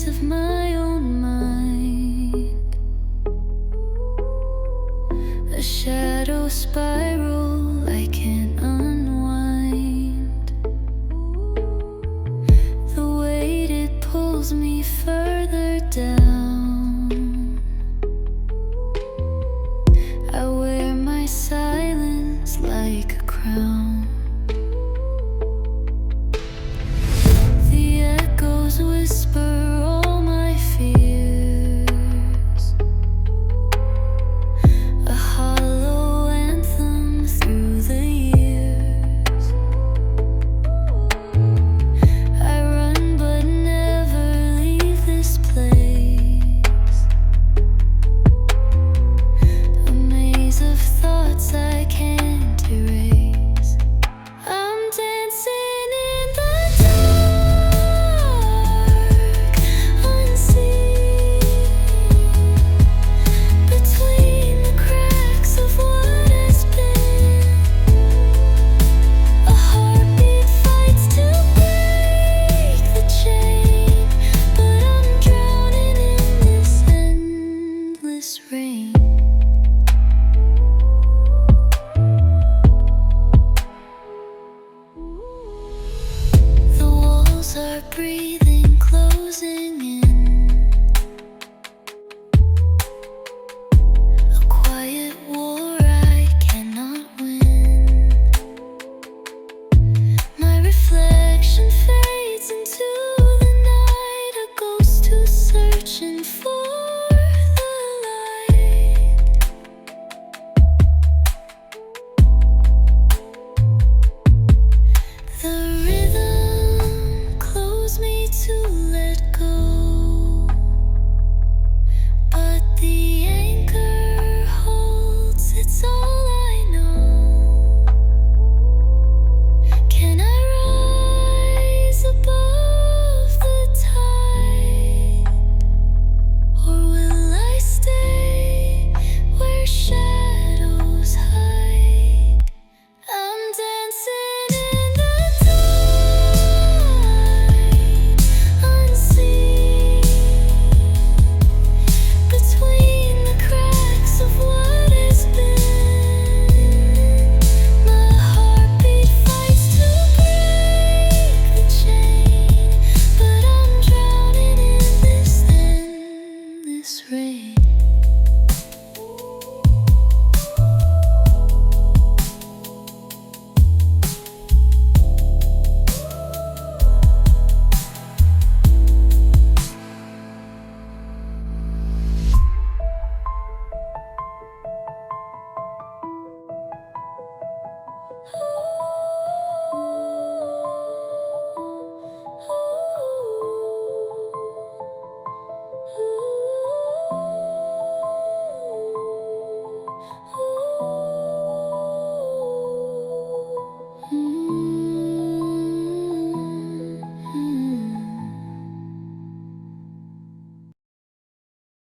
maze of my own mind, a shadow spiral I can't unwind. The weight it pulls me further down. I wear my silence like a crown. The echoes whisper all my fears, a hollow anthem through the years. I run but never leave this place, a maze of thoughts I can't erase. I'm dancing in the dark, unseen, between the cracks of what has been. A heartbeat fights to break the chain, but I'm drowning in this endless rain. The walls are breathing.